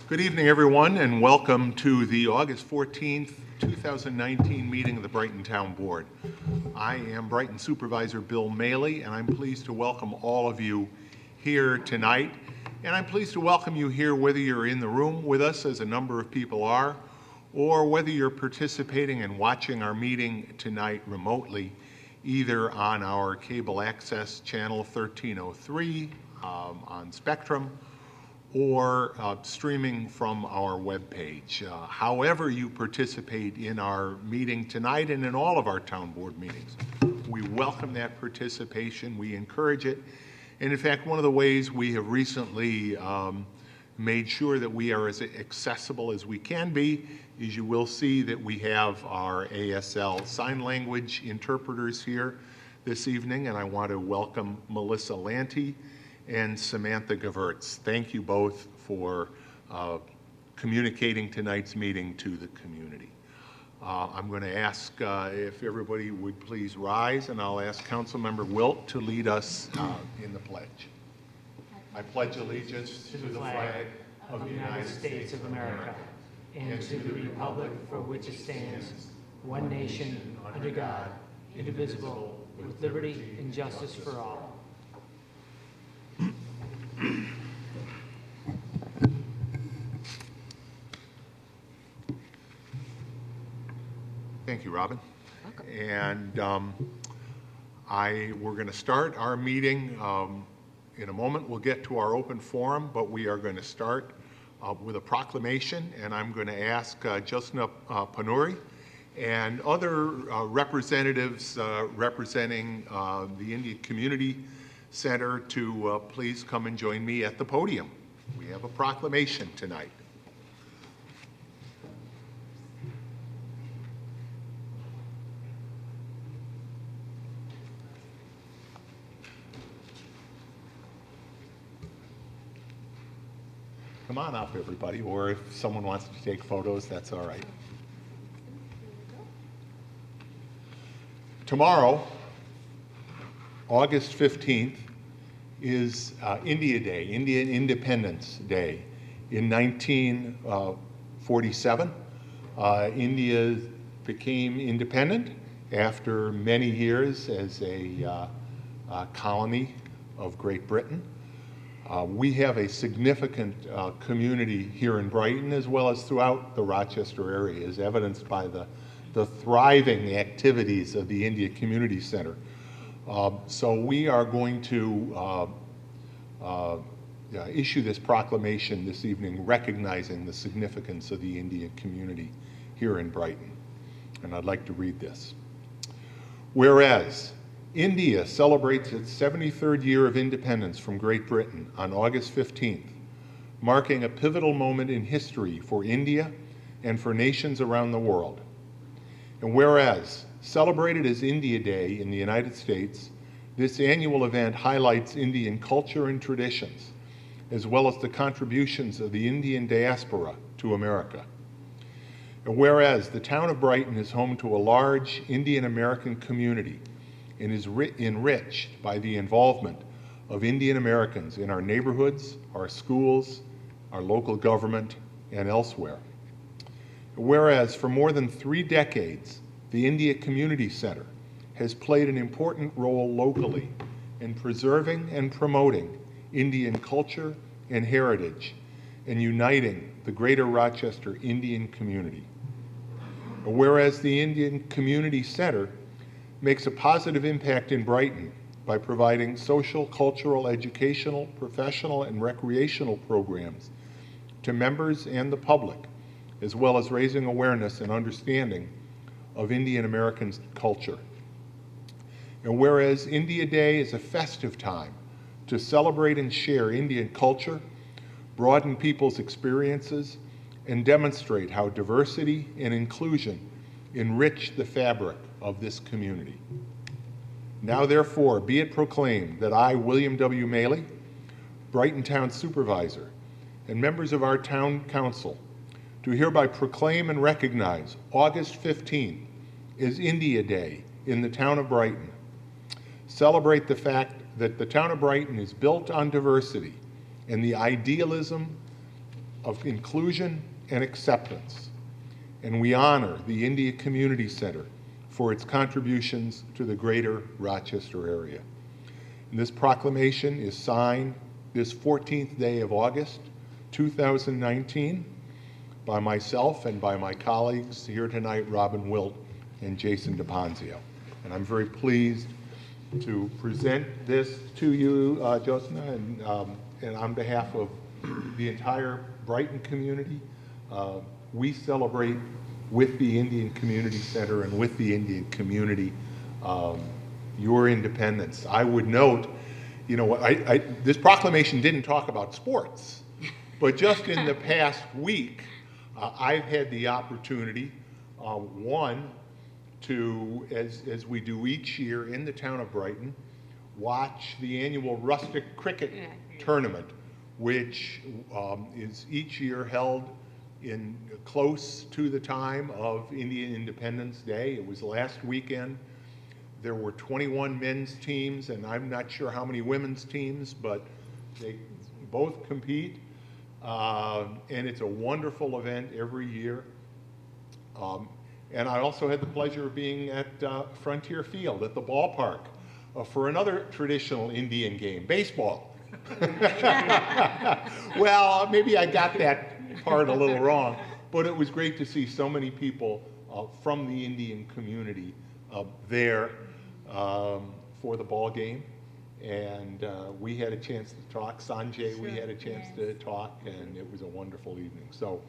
Good evening, everyone, and welcome to the August 14th, 2019 meeting of the Brighton Town Board. I am Brighton Supervisor Bill Maley, and I'm pleased to welcome all of you here tonight. And I'm pleased to welcome you here whether you're in the room with us, as a number of people are, or whether you're participating and watching our meeting tonight remotely, either on our cable access channel 1303 on Spectrum, or streaming from our webpage. However you participate in our meeting tonight and in all of our town board meetings, we welcome that participation, we encourage it, and in fact, one of the ways we have recently made sure that we are as accessible as we can be is you will see that we have our ASL sign language interpreters here this evening, and I want to welcome Melissa Lanty and Samantha Gavertz. Thank you both for communicating tonight's meeting to the community. I'm going to ask if everybody would please rise, and I'll ask Councilmember Wilt to lead us in the pledge. I pledge allegiance to the flag of the United States of America and to the republic for which it stands, one nation, under God, indivisible, with liberty and justice for all. Thank you, Robin. Welcome. And we're going to start our meeting in a moment. We'll get to our open forum, but we are going to start with a proclamation, and I'm going to ask Josna Panuri and other representatives representing the Indian Community Center to please come and join me at the podium. We have a proclamation tonight. Come on up, everybody, or if someone wants to take photos, that's all right. Tomorrow, August 15th, is India Day, Indian Independence Day. In 1947, India became independent after many years as a colony of Great Britain. We have a significant community here in Brighton as well as throughout the Rochester area, as evidenced by the thriving activities of the India Community Center. So we are going to issue this proclamation this evening recognizing the significance of the Indian community here in Brighton. And I'd like to read this. Whereas India celebrates its 73rd year of independence from Great Britain on August 15th, marking a pivotal moment in history for India and for nations around the world. And whereas celebrated as India Day in the United States, this annual event highlights Indian culture and traditions, as well as the contributions of the Indian diaspora to America. And whereas the town of Brighton is home to a large Indian American community and is enriched by the involvement of Indian Americans in our neighborhoods, our schools, our local government, and elsewhere. Whereas for more than 3 decades, the India Community Center has played an important role locally in preserving and promoting Indian culture and heritage and uniting the greater Rochester Indian community. Whereas the Indian Community Center makes a positive impact in Brighton by providing social, cultural, educational, professional, and recreational programs to members and the public, as well as raising awareness and understanding of Indian American culture. And whereas India Day is a festive time to celebrate and share Indian culture, broaden people's experiences, and demonstrate how diversity and inclusion enrich the fabric of this community. Now therefore, be it proclaimed that I, William W. Maley, Brighton Town Supervisor, and members of our Town Council, do hereby proclaim and recognize August 15th as India Day in the town of Brighton. Celebrate the fact that the town of Brighton is built on diversity and the idealism of inclusion and acceptance. And we honor the India Community Center for its contributions to the greater Rochester area. And this proclamation is signed this 14th day of August, 2019, by myself and by my colleagues here tonight, Robin Wilt and Jason DePonzio. And I'm very pleased to present this to you, Josna, and on behalf of the entire Brighton community. We celebrate with the Indian Community Center and with the Indian community your independence. I would note, you know, this proclamation didn't talk about sports, but just in the past week, I've had the opportunity, one, to, as we do each year in the town of Brighton, watch the annual Rustic Cricket Tournament, which is each year held in close to the time of Indian Independence Day. It was last weekend. There were 21 men's teams, and I'm not sure how many women's teams, but they both compete. And it's a wonderful event every year. And I also had the pleasure of being at Frontier Field at the ballpark for another traditional Indian game, baseball. Well, maybe I got that part a little wrong, but it was great to see so many people from the Indian community there for the ball game. And we had a chance to talk. Sanjay, we had a chance to talk, and it was a wonderful evening. So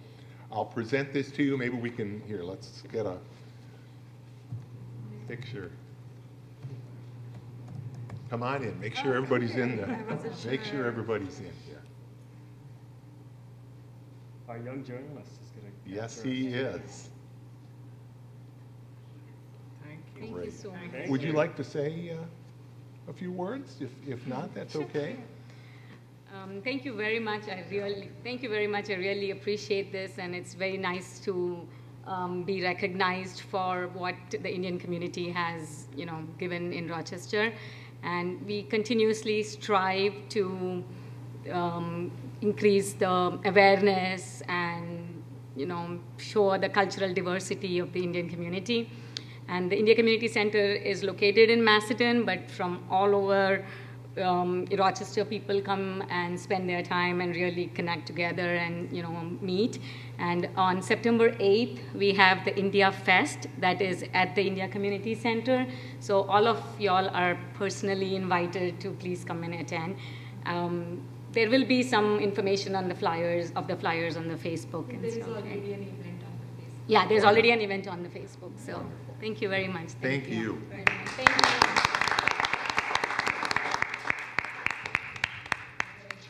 I'll present this to you. Maybe we can, here, let's get a picture. Come on in. Make sure everybody's in there. Make sure everybody's in here. Our young journalist is going to. Yes, he is. Thank you. Thank you so much. Thank Would you you. like to say a few words? If not, that's okay. Thank you very much. Thank you very much. I really appreciate this, and it's very nice to be recognized for what the Indian community has, you know, given in Rochester, and we continuously strive to increase the awareness and, you know, show the cultural diversity of the Indian community. And the India Community Center is located in Macedon, but from all over Rochester, people come and spend their time and really connect together and, you know, meet. And on September 8th, we have the India Fest that is at the India Community Center. So all of y'all are personally invited to please come and attend. There will be some information on the flyers on the Facebook and There is stuff. already an event on the Facebook. Yeah, there's already an event on the Facebook. So thank you very much. Thank you. Very much. Thank you. Thank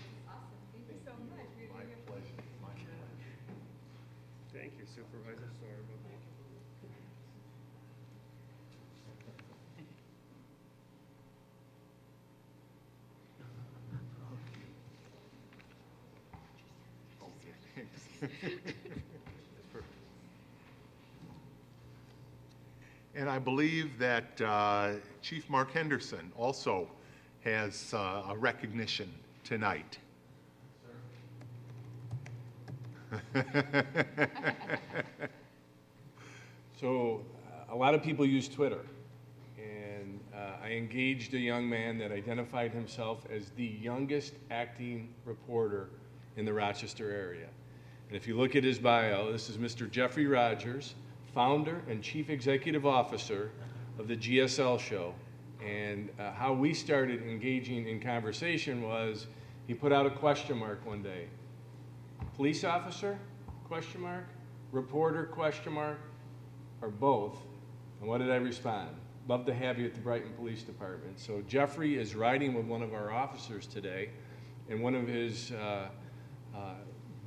you so much. We really appreciate it. Thank you, Supervisor. Sorry about that. And I believe that Chief Mark Henderson also has a recognition tonight. So a lot of people use Twitter, and I engaged a young man that identified himself as the youngest acting reporter in the Rochester area. And if you look at his bio, this is Mr. Jeffrey Rogers, founder and chief executive officer of the GSL show. And how we started engaging in conversation was he put out a question mark one day. Police officer, question mark, reporter, question mark, or both. And what did I respond? Love to have you at the Brighton Police Department. So Jeffrey is riding with one of our officers today, and one of his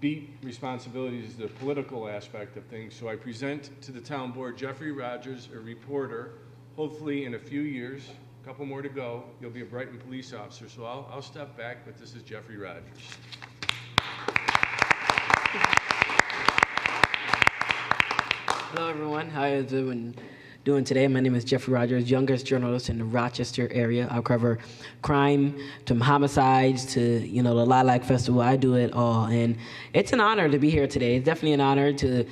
beat responsibilities is the political aspect of things. So I present to the town board Jeffrey Rogers, a reporter. Hopefully in a few years, a couple more to go, you'll be a Brighton police officer. So I'll step back, but this is Jeffrey Rogers. Hello everyone, how you doing? doing today. My name is Jeffrey Rogers, youngest journalist in the Rochester area. I cover crime to homicides to, the Lilac Festival. I do it all. And it's an honor to be here today. It's definitely an honor to,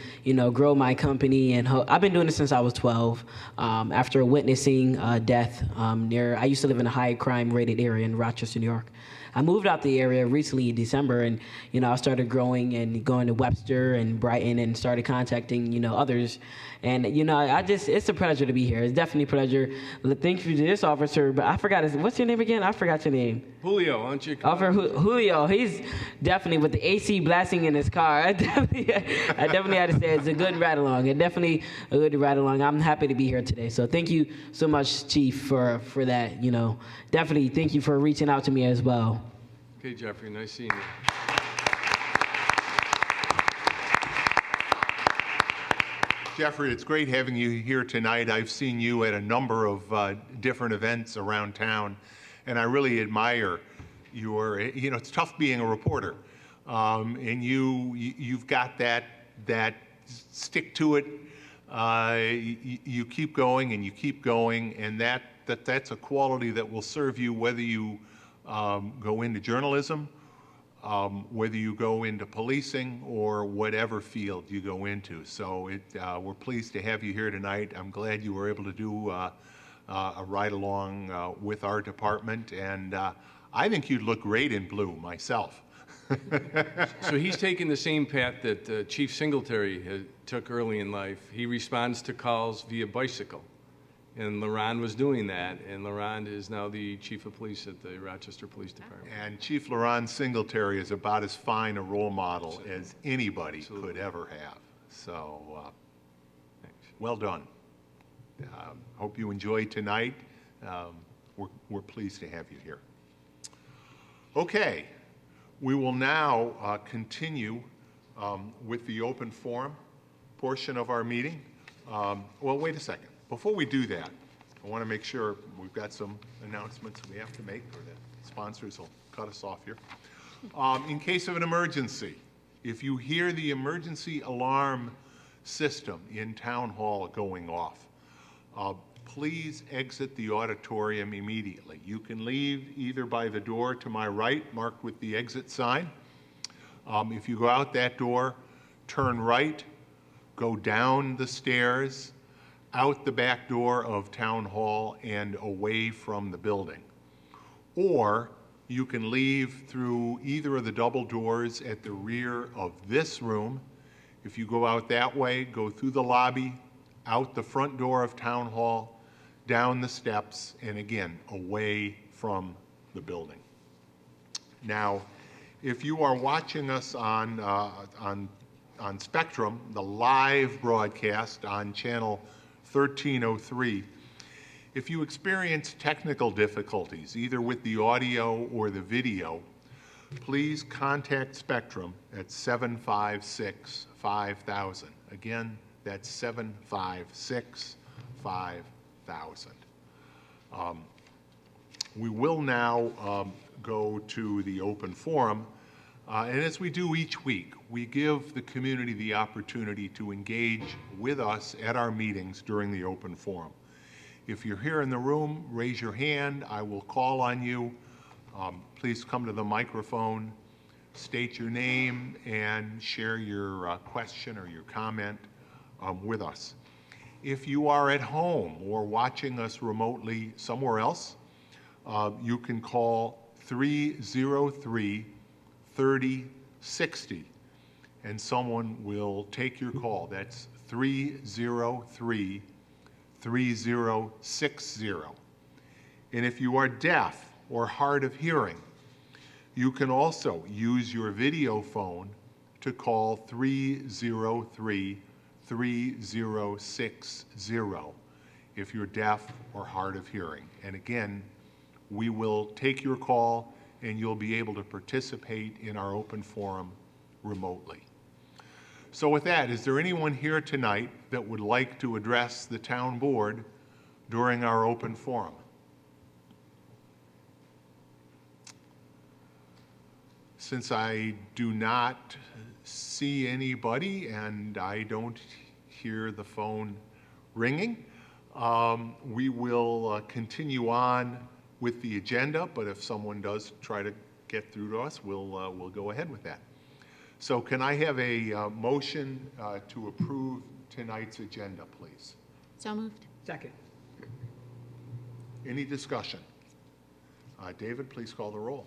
grow my company. And I've been doing this since I was 12, after witnessing death I used to live in a high crime rated area in Rochester, New York. I moved out the area recently in December, and I started growing and going to Webster and Brighton and started contacting others. And it's a pleasure to be here. It's definitely a pleasure. Thank you to this officer, but I forgot what's your name again? I forgot your name. Julio, aren't you? Officer Julio, he's definitely with the AC blasting in his car. I definitely had to say it's a good ride along. It definitely a good ride along. I'm happy to be here today. So thank you so much, Chief, for that. Definitely thank you for reaching out to me as well. Okay, Jeffrey, nice seeing you. Jeffrey, it's great having you here tonight. I've seen you at a number of different events around town, and I really admire it's tough being a reporter, and you've got that stick to it. You keep going and you keep going, and that's a quality that will serve you whether you go into journalism, whether you go into policing or whatever field you go into. So we're pleased to have you here tonight. I'm glad you were able to do a ride along with our department, and I think you'd look great in blue myself. So he's taking the same path that Chief Singletary took early in life. He responds to calls via bicycle. And LaRon was doing that, and LaRon is now the chief of police at the Rochester Police Department. And Chief LaRon Singletary is about as fine a role model as anybody Absolutely. could ever have. So, well done. Hope you enjoy tonight. We're pleased to have you here. Okay, we will now continue with the open forum portion of our meeting. Well, wait a second. Before we do that, I want to make sure we've got some announcements we have to make, or the sponsors will cut us off here. In case of an emergency, if you hear the emergency alarm system in Town Hall going off, please exit the auditorium immediately. You can leave either by the door to my right, marked with the exit sign. If you go out that door, turn right, go down the stairs, out the back door of Town Hall and away from the building. Or you can leave through either of the double doors at the rear of this room. If you go out that way, go through the lobby, out the front door of Town Hall, down the steps, and again, away from the building. Now, if you are watching us on Spectrum, the live broadcast on channel 1303, if you experience technical difficulties, either with the audio or the video, please contact Spectrum at 756-5000. Again, that's 756-5000. We will now go to the open forum. And as we do each week, we give the community the opportunity to engage with us at our meetings during the open forum. If you're here in the room, raise your hand. I will call on you. Please come to the microphone, state your name, and share your question or your comment with us. If you are at home or watching us remotely somewhere else, you can call 303-3060, and someone will take your call. That's 303-3060. And if you are deaf or hard of hearing, you can also use your video phone to call 303-3060 if you're deaf or hard of hearing. And again, we will take your call and you'll be able to participate in our open forum remotely. So with that, is there anyone here tonight that would like to address the town board during our open forum? Since I do not see anybody and I don't hear the phone ringing, We will continue on with the agenda, but if someone does try to get through to us, we'll go ahead with that. So can I have a motion to approve tonight's agenda, please? So moved. Second. Any discussion? David, please call the roll.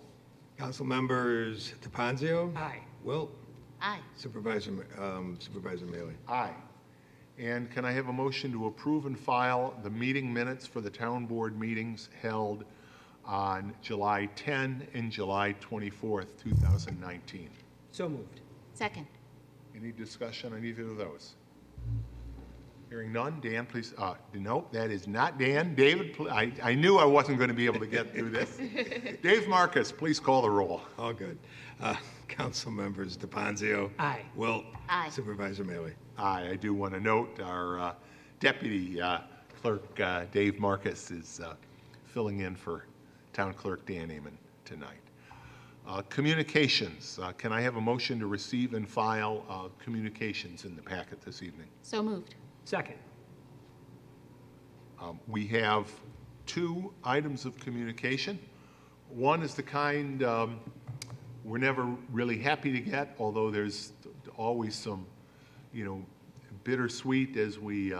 Council members DePonzio. Aye. Wilt. Aye. Supervisor Mealy. Aye. And can I have a motion to approve and file the meeting minutes for the town board meetings held on July 10 and July 24th, 2019? So moved. Second. Any discussion on either of those? Hearing none, Dan, please, nope, that is not Dan. David, I knew I wasn't going to be able to get through this. Dave Marcus, please call the roll. All good. Council members DePonzio. Aye. Wilt. Aye. Supervisor Mealy. Aye, I do want to note our deputy clerk, Dave Marcus, is filling in for town clerk Dan Amon tonight. Communications, can I have a motion to receive and file communications in the packet this evening? So moved. Second. We have two items of communication. One is the kind we're never really happy to get, although there's always some, bittersweet as we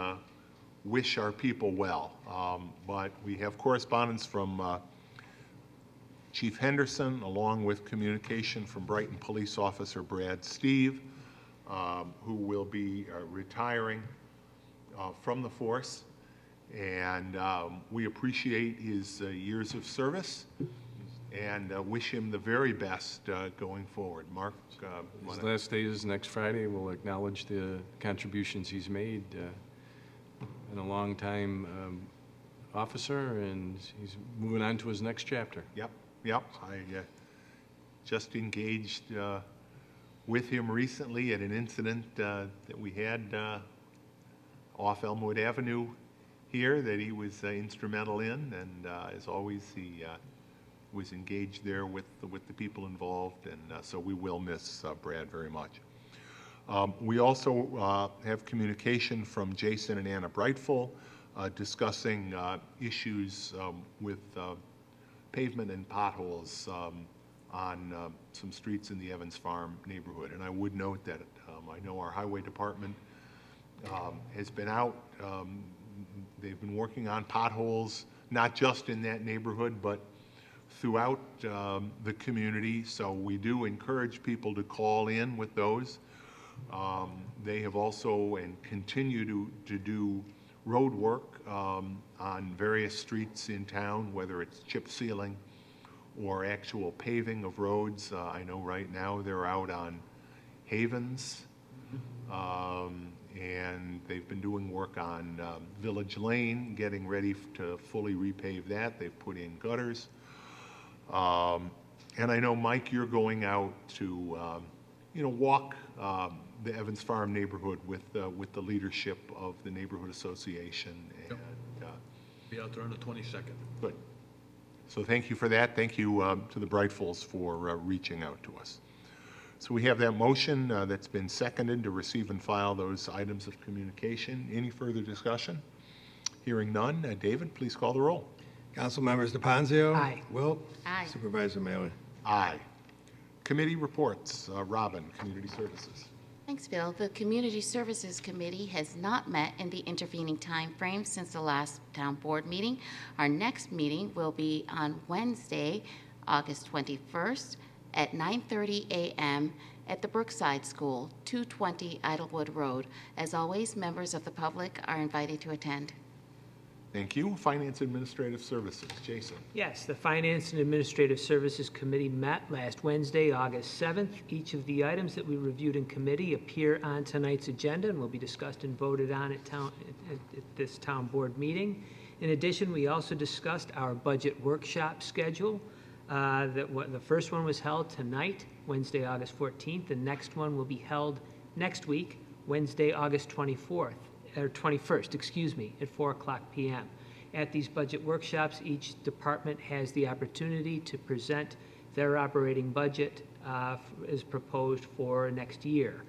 wish our people well. But we have correspondence from Chief Henderson, along with communication from Brighton Police Officer Brad Steve, who will be retiring from the force. And we appreciate his years of service and wish him the very best going forward. Mark? His last day is next Friday. We'll acknowledge the contributions he's made. Been a long time officer, and he's moving on to his next chapter. Yep. I just engaged with him recently at an incident that we had off Elmwood Avenue here that he was instrumental in, and as always, he was engaged there with the people involved, and so we will miss Brad very much. We also have communication from Jason and Anna Brightful discussing issues with pavement and potholes on some streets in the Evans Farm neighborhood. And I would note that I know our highway department has been out. They've been working on potholes, not just in that neighborhood, but throughout the community. So we do encourage people to call in with those. They have also and continue to do road work on various streets in town, whether it's chip sealing or actual paving of roads. I know right now they're out on Havens, and they've been doing work on Village Lane, getting ready to fully repave that. They've put in gutters. And I know, Mike, you're going out to, walk the Evans Farm neighborhood with the leadership of the neighborhood association. And, Be out there on the 22nd. good. So thank you for that. Thank you to the Brightfuls for reaching out to us. So we have that motion that's been seconded to receive and file those items of communication. Any further discussion? Hearing none. David, please call the roll. Council members DePonzio. Aye. Wilt. Aye. Supervisor Mealy. Aye. Committee reports. Robin, Community Services. Thanks, Bill. The Community Services Committee has not met in the intervening time frame since the last town board meeting. Our next meeting will be on Wednesday, August 21st at 9:30 a.m. at the Brookside School, 220 Idlewood Road. As always, members of the public are invited to attend. Thank you. Finance Administrative Services. Jason. Yes, the Finance and Administrative Services Committee met last Wednesday, August 7th. Each of the items that we reviewed in committee appear on tonight's agenda and will be discussed and voted on at this town board meeting. In addition, we also discussed our budget workshop schedule. The first one was held tonight, Wednesday, August 14th. The next one will be held next week, Wednesday, August 21st, at 4:00 p.m. At these budget workshops, each department has the opportunity to present their operating budget as proposed for next year.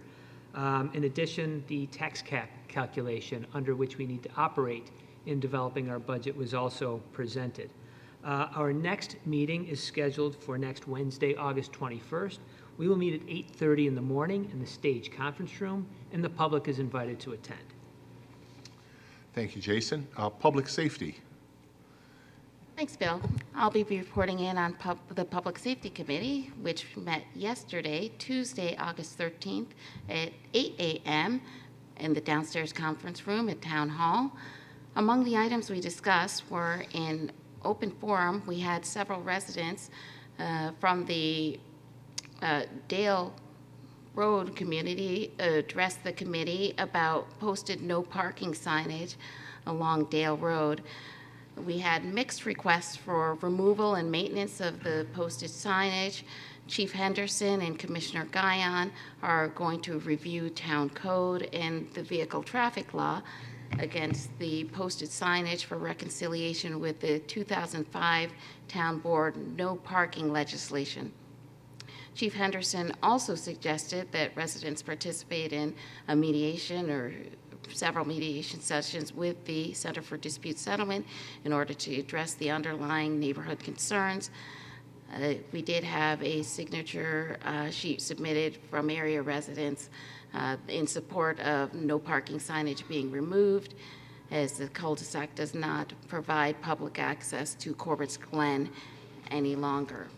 In addition, the tax cap calculation under which we need to operate in developing our budget was also presented. Our next meeting is scheduled for next Wednesday, August 21st. We will meet at 8:30 in the morning in the Stage Conference Room, and the public is invited to attend. Thank you, Jason. Public safety. Thanks, Bill. I'll be reporting in on the Public Safety Committee, which met yesterday, Tuesday, August 13th, at 8 a.m. in the downstairs conference room at Town Hall. Among the items we discussed were in open forum, we had several residents from the Dale Road community address the committee about posted no parking signage along Dale Road. We had mixed requests for removal and maintenance of the posted signage. Chief Henderson and Commissioner Guyon are going to review town code and the vehicle traffic law against the posted signage for reconciliation with the 2005 Town Board no parking legislation. Chief Henderson also suggested that residents participate in a mediation or several mediation sessions with the Center for Dispute Settlement in order to address the underlying neighborhood concerns. We did have a signature sheet submitted from area residents in support of no parking signage being removed, as the cul-de-sac does not provide public access to Corbett's Glen any longer.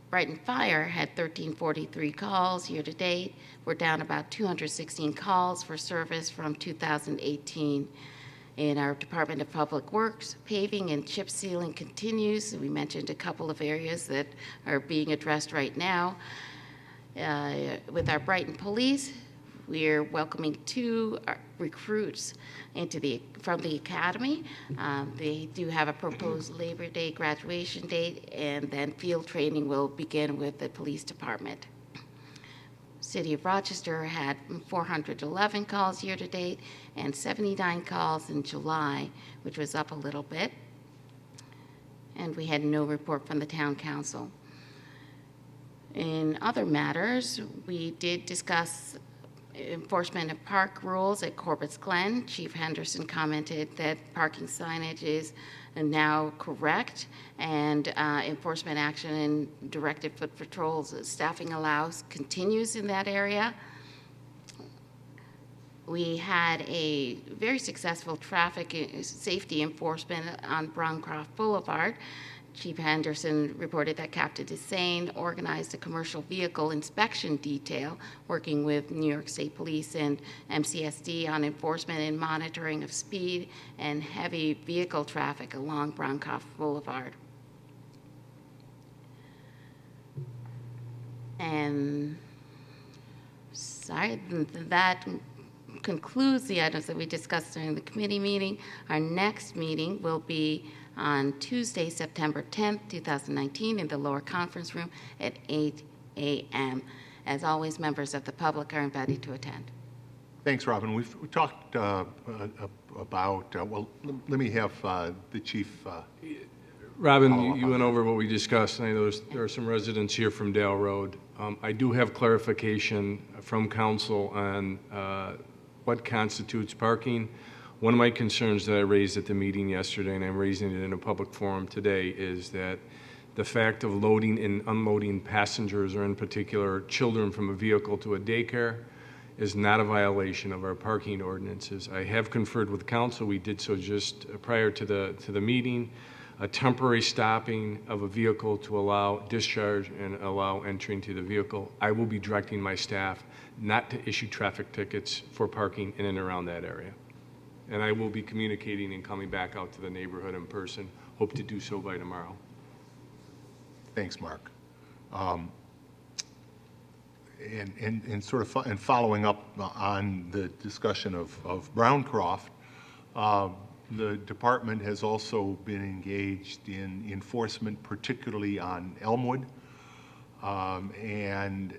Brighton Fire had 1,343 calls year to date. We're down about 216 calls for service from 2018. In our Department of Public Works, paving and chip sealing continues. We mentioned a couple of areas that are being addressed right now. With our Brighton Police, we're welcoming 2 recruits from the academy. They do have a proposed Labor Day graduation date, and then field training will begin with the police department. City of Rochester had 411 calls year to date and 79 calls in July, which was up a little bit. And we had no report from the town council. In other matters, we did discuss enforcement of park rules at Corbett's Glen. Chief Henderson commented that parking signage is now correct, and enforcement action and directed foot patrols staffing allows continues in that area. We had a very successful traffic safety enforcement on Browncroft Boulevard. Chief Henderson reported that Captain Desane organized a commercial vehicle inspection detail working with New York State Police and MCSD on enforcement and monitoring of speed and heavy vehicle traffic along Browncroft Boulevard. And that concludes the items that we discussed during the committee meeting. Our next meeting will be on Tuesday, September 10th, 2019, in the lower conference room at 8 a.m. As always, members of the public are invited to attend. Thanks, Robin. We talked about, well, let me have the chief. Robin, you went over what we discussed. I know there are some residents here from Dale Road. I do have clarification from council on what constitutes parking. One of my concerns that I raised at the meeting yesterday, and I'm raising it in a public forum today, is that the fact of loading and unloading passengers, or in particular children, from a vehicle to a daycare is not a violation of our parking ordinances. I have conferred with council. We did so just prior to the meeting. A temporary stopping of a vehicle to allow discharge and allow entry into the vehicle. I will be directing my staff not to issue traffic tickets for parking in and around that area. And I will be communicating and coming back out to the neighborhood in person. Hope to do so by tomorrow. Thanks, Mark. And sort of and following up on the discussion of Browncroft, the department has also been engaged in enforcement, particularly on Elmwood. And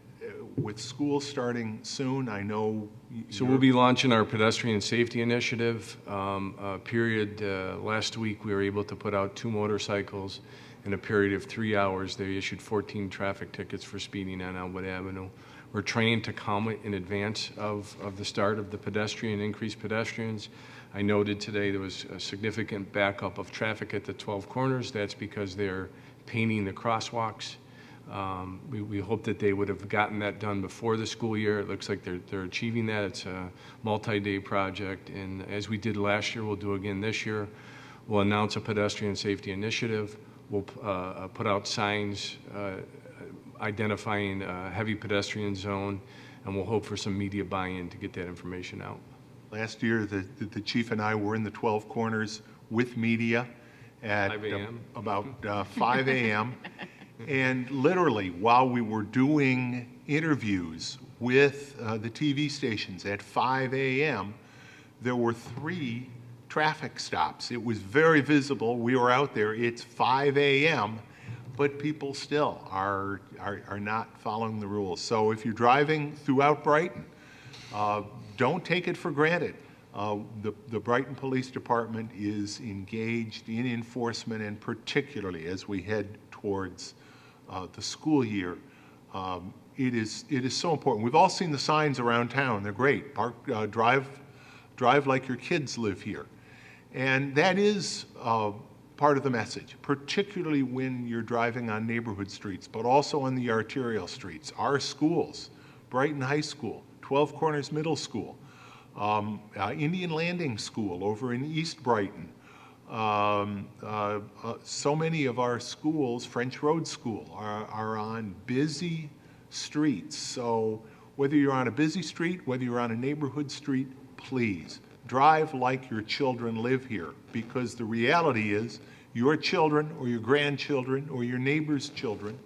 with school starting soon, I know. So we'll be launching our pedestrian safety initiative. Last week we were able to put out 2 motorcycles. In a period of 3 hours, they issued 14 traffic tickets for speeding on Elmwood Avenue. were trained to come in advance of the start of the increased pedestrians. I noted today there was a significant backup of traffic at the 12 corners. That's because they're painting the crosswalks. We hope that they would have gotten that done before the school year. It looks like they're achieving that. It's a multi-day project, and as we did last year, we'll do again this year. We'll announce a pedestrian safety initiative. We'll put out signs identifying a heavy pedestrian zone, and we'll hope for some media buy-in to get that information out. Last year, the chief and I were in the 12 corners with media at 5 a.m. about 5 a.m. And literally, while we were doing interviews with the TV stations at 5 a.m., there were 3 traffic stops. It was very visible. We were out there. It's 5 a.m., but people still are not following the rules. So if you're driving throughout Brighton, don't take it for granted. The Brighton Police Department is engaged in enforcement, and particularly as we head towards the school year, it is so important. We've all seen the signs around town. They're great. Drive like your kids live here. And that is part of the message, particularly when you're driving on neighborhood streets, but also on the arterial streets. Our schools, Brighton High School, 12 Corners Middle School, Indian Landing School over in East Brighton. So many of our schools, French Road School, are on busy streets. So whether you're on a busy street, whether you're on a neighborhood street, please drive like your children live here, because the reality is your children or your grandchildren or your neighbor's children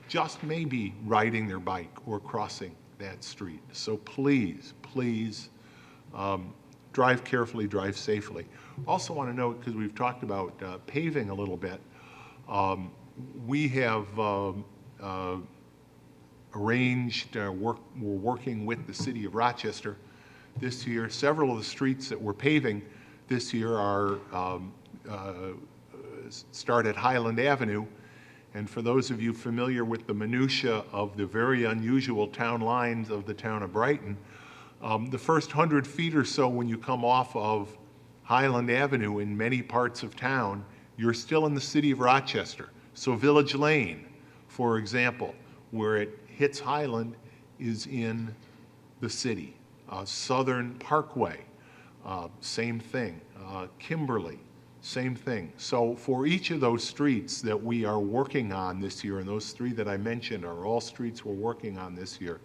just may be riding their bike or crossing that street. So please, drive carefully, drive safely. Also want to note, because we've talked about paving a little bit, we have arranged, we're working with the City of Rochester this year. Several of the streets that we're paving this year are start at Highland Avenue. And for those of you familiar with the minutia of the very unusual town lines of the town of Brighton, the first 100 feet or so when you come off of Highland Avenue in many parts of town, you're still in the City of Rochester. So Village Lane, for example, where it hits Highland, is in the city. Southern Parkway, same thing. Kimberly, same thing. So for each of those streets that we are working on this year, and those 3 that I mentioned are all streets we're working on this year,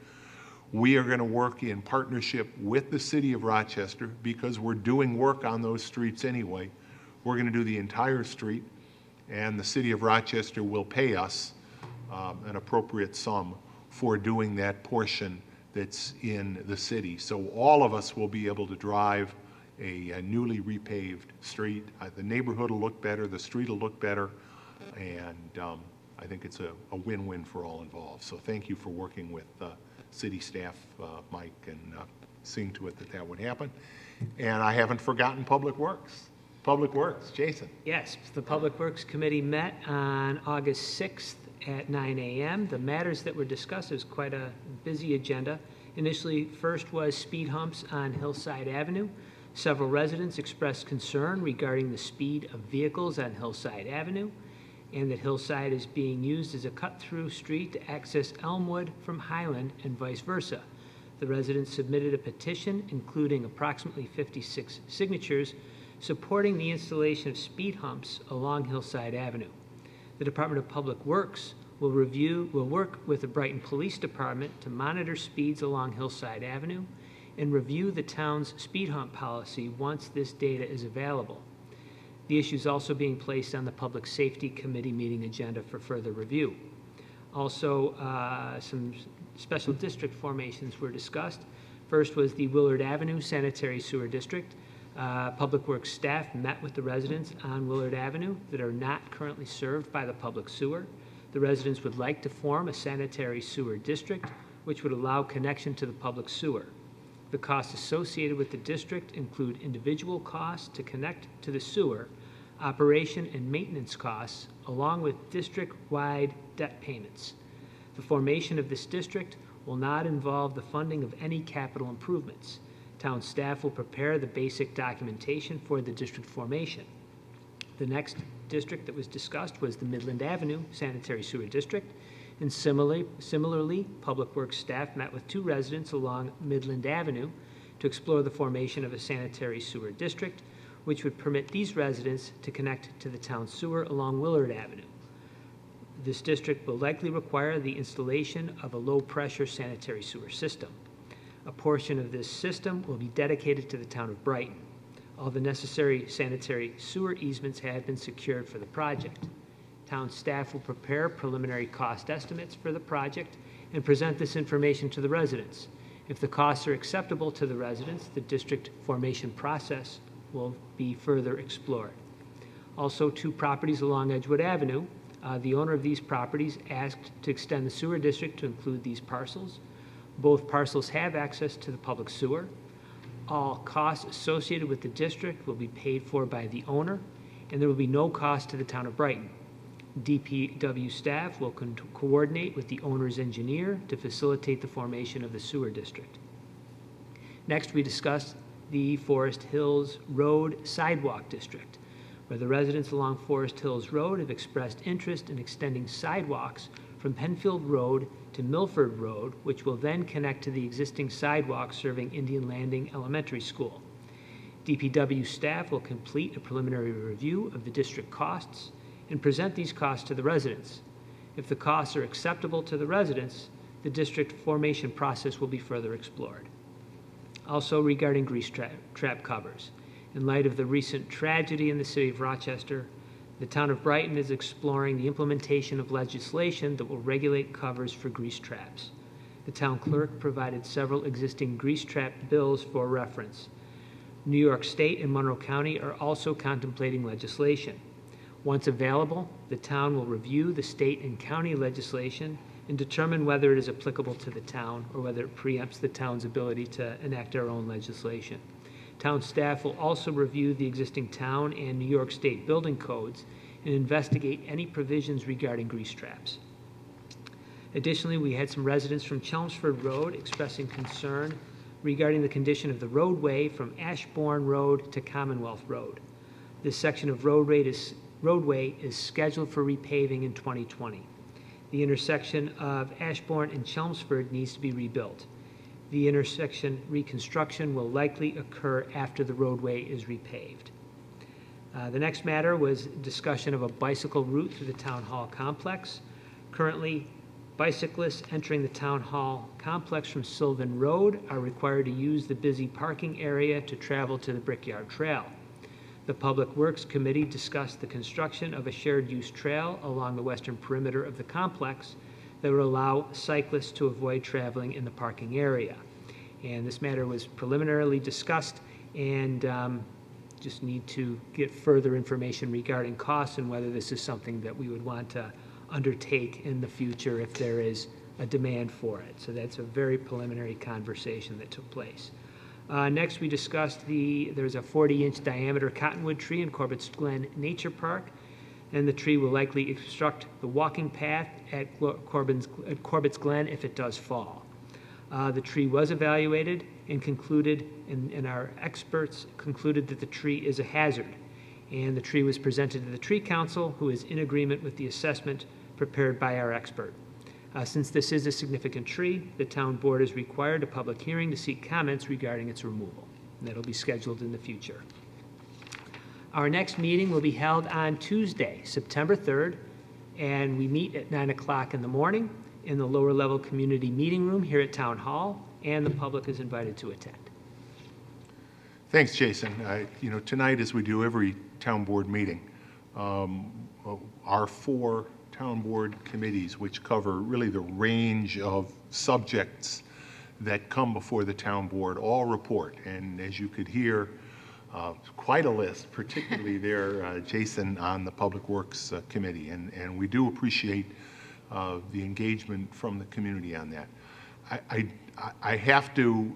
we are going to work in partnership with the City of Rochester, because we're doing work on those streets anyway. We're going to do the entire street, and the City of Rochester will pay us an appropriate sum for doing that portion that's in the city. So all of us will be able to drive a newly repaved street. The neighborhood will look better, the street will look better, and I think it's a win-win for all involved. So thank you for working with city staff, Mike, and seeing to it that that would happen. And I haven't forgotten Public Works. Public Works, Jason. Yes, the Public Works Committee met on August 6th at 9 a.m. The matters that were discussed, is quite a busy agenda. Initially, first was speed humps on Hillside Avenue. Several residents expressed concern regarding the speed of vehicles on Hillside Avenue, and that Hillside is being used as a cut-through street to access Elmwood from Highland and vice versa. The residents submitted a petition, including approximately 56 signatures, supporting the installation of speed humps along Hillside Avenue. The Department of Public Works will work with the Brighton Police Department to monitor speeds along Hillside Avenue and review the town's speed hump policy once this data is available. The issue is also being placed on the Public Safety Committee meeting agenda for further review. Also, some special district formations were discussed. First was the Willard Avenue Sanitary Sewer District. Public Works staff met with the residents on Willard Avenue that are not currently served by the public sewer. The residents would like to form a sanitary sewer district, which would allow connection to the public sewer. The costs associated with the district include individual costs to connect to the sewer, operation and maintenance costs, along with district-wide debt payments. The formation of this district will not involve the funding of any capital improvements. Town staff will prepare the basic documentation for the district formation. The next district that was discussed was the Midland Avenue Sanitary Sewer District. And similarly, Public Works staff met with 2 residents along Midland Avenue to explore the formation of a sanitary sewer district, which would permit these residents to connect to the town sewer along Willard Avenue. This district will likely require the installation of a low-pressure sanitary sewer system. A portion of this system will be dedicated to the town of Brighton. All the necessary sanitary sewer easements have been secured for the project. Town staff will prepare preliminary cost estimates for the project and present this information to the residents. If the costs are acceptable to the residents, the district formation process will be further explored. Also, 2 properties along Edgewood Avenue. The owner of these properties asked to extend the sewer district to include these parcels. Both parcels have access to the public sewer. All costs associated with the district will be paid for by the owner, and there will be no cost to the town of Brighton. DPW staff will coordinate with the owner's engineer to facilitate the formation of the sewer district. Next, we discussed the Forest Hills Road Sidewalk District, where the residents along Forest Hills Road have expressed interest in extending sidewalks from Penfield Road to Milford Road, which will then connect to the existing sidewalk serving Indian Landing Elementary School. DPW staff will complete a preliminary review of the district costs and present these costs to the residents. If the costs are acceptable to the residents, the district formation process will be further explored. Also, regarding grease trap covers, in light of the recent tragedy in the city of Rochester, the town of Brighton is exploring the implementation of legislation that will regulate covers for grease traps. The town clerk provided several existing grease trap bills for reference. New York State and Monroe County are also contemplating legislation. Once available, the town will review the state and county legislation and determine whether it is applicable to the town or whether it preempts the town's ability to enact our own legislation. Town staff will also review the existing town and New York State building codes and investigate any provisions regarding grease traps. Additionally, we had some residents from Chelmsford Road expressing concern regarding the condition of the roadway from Ashbourne Road to Commonwealth Road. This section of roadway is scheduled for repaving in 2020. The intersection of Ashbourne and Chelmsford needs to be rebuilt. The intersection reconstruction will likely occur after the roadway is repaved. The next matter was discussion of a bicycle route through the Town Hall complex. Currently, bicyclists entering the Town Hall complex from Sylvan Road are required to use the busy parking area to travel to the Brickyard Trail. The Public Works Committee discussed the construction of a shared-use trail along the western perimeter of the complex that would allow cyclists to avoid traveling in the parking area. And this matter was preliminarily discussed and just need to get further information regarding costs and whether this is something that we would want to undertake in the future if there is a demand for it. So that's a very preliminary conversation that took place. Next, we discussed there's a 40-inch diameter cottonwood tree in Corbett's Glen Nature Park, and the tree will likely obstruct the walking path at Corbett's Glen if it does fall. The tree was evaluated and concluded, and our experts concluded that the tree is a hazard. And the tree was presented to the Tree Council, who is in agreement with the assessment prepared by our expert. Since this is a significant tree, the town board is required a public hearing to seek comments regarding its removal. And that'll be scheduled in the future. Our next meeting will be held on Tuesday, September 3rd, and we meet at 9 o'clock in the morning in the lower level community meeting room here at Town Hall, and the public is invited to attend. Thanks, Jason. Tonight, as we do every town board meeting, our 4 town board committees, which cover really the range of subjects that come before the town board, all report. And as you could hear, quite a list, particularly there, Jason, on the Public Works Committee. And we do appreciate the engagement from the community on that. I have to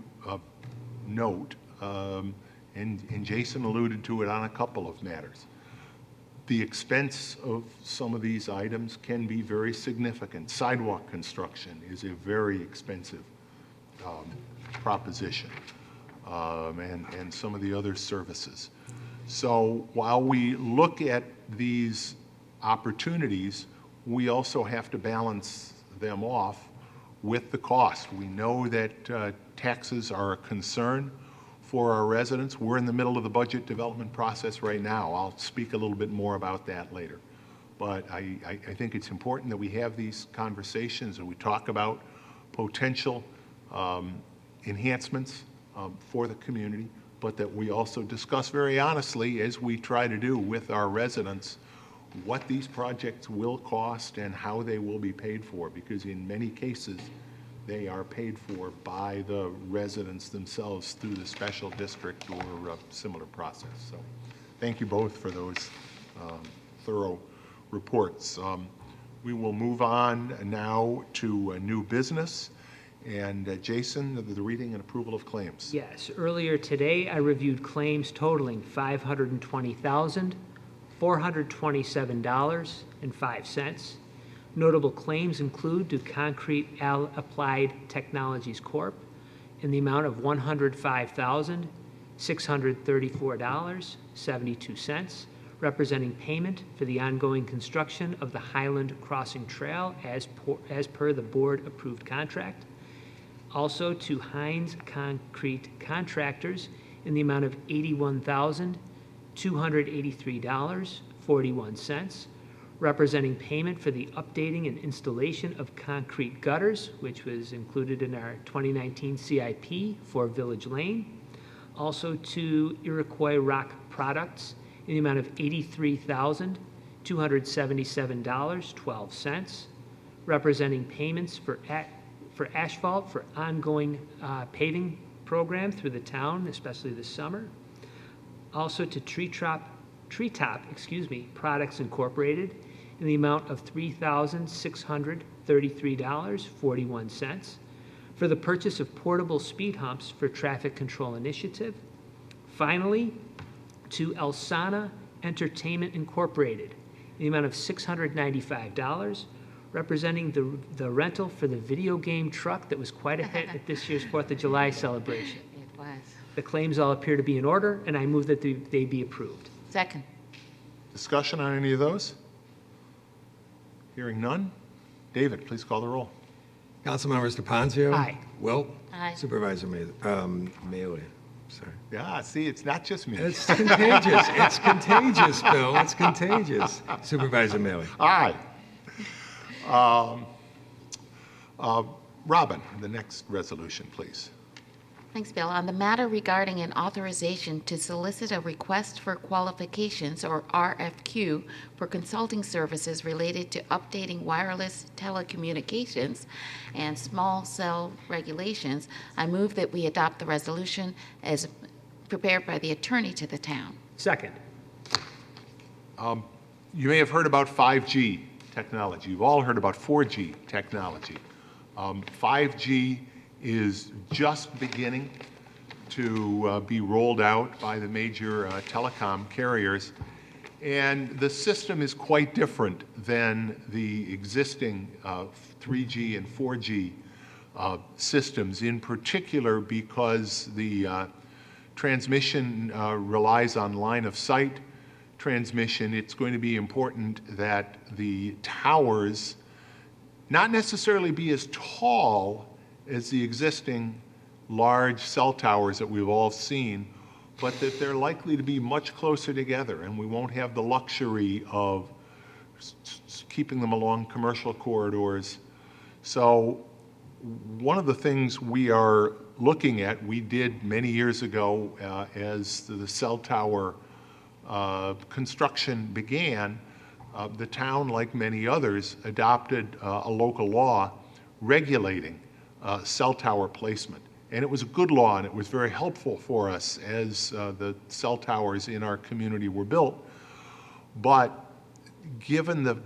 note, and Jason alluded to it on a couple of matters, The expense of some of these items can be very significant. Sidewalk construction is a very expensive proposition, and some of the other services. So while we look at these opportunities, we also have to balance them off with the cost. We know that taxes are a concern for our residents. We're in the middle of the budget development process right now. I'll speak a little bit more about that later. But I think it's important that we have these conversations and we talk about potential enhancements for the community, but that we also discuss very honestly, as we try to do with our residents, what these projects will cost and how they will be paid for, because in many cases, they are paid for by the residents themselves through the special district or a similar process. So thank you both for those thorough reports. We will move on now to new business. And Jason, the reading and approval of claims. Yes, earlier today, I reviewed claims totaling $520,427.05. Notable claims include to Concrete Applied Technologies Corp. in the amount of $105,634.72, representing payment for the ongoing construction of the Highland Crossing Trail as per the board-approved contract. Also to Hines Concrete Contractors in the amount of $81,283.41, representing payment for the updating and installation of concrete gutters, which was included in our 2019 CIP for Village Lane. Also to Iroquois Rock Products in the amount of $83,277.12, representing payments for asphalt for ongoing paving program through the town, especially this summer. Also to Treetop Products Incorporated in the amount of $3,633.41 for the purchase of portable speed humps for traffic control initiative. Finally, to Elsana Entertainment Incorporated in the amount of $695, representing the rental for the video game truck that was quite a hit at this year's 4th of July celebration. It was. The claims all appear to be in order, and I move that they be approved. Second. Discussion on any of those? Hearing none. David, please call the roll. Councilmembers DePonzio. Aye. Wilt. Aye. Supervisor Mailey. Sorry. Yeah, see, it's not just me. It's contagious. It's contagious, Bill. It's contagious. Supervisor Mailey. Aye. Robin, the next resolution, please. Thanks, Bill. On the matter regarding an authorization to solicit a request for qualifications, or RFQ, for consulting services related to updating wireless telecommunications and small cell regulations, I move that we adopt the resolution as prepared by the attorney to the town. Second. You may have heard about 5G technology. You've all heard about 4G technology. 5G is just beginning to be rolled out by the major telecom carriers, and the system is quite different than the existing 3G and 4G systems, in particular because the transmission relies on line of sight transmission. It's going to be important that the towers not necessarily be as tall as the existing large cell towers that we've all seen, but that they're likely to be much closer together, and we won't have the luxury of keeping them along commercial corridors. So one of the things we are looking at, we did many years ago as the cell tower construction began, the town, like many others, adopted a local law regulating cell tower placement. And it was a good law, and it was very helpful for us as the cell towers in our community were built. But given the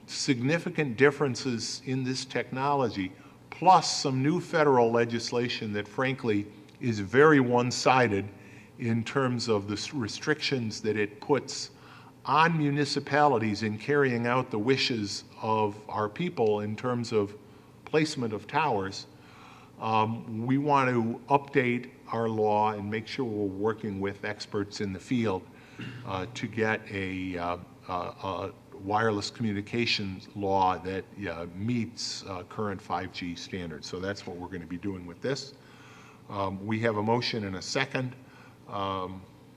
significant differences in this technology, plus some new federal legislation that frankly is very one-sided in terms of the restrictions that it puts on municipalities in carrying out the wishes of our people in terms of placement of towers, we want to update our law and make sure we're working with experts in the field to get a wireless communications law that meets current 5G standards. So that's what we're going to be doing with this. We have a motion and a second.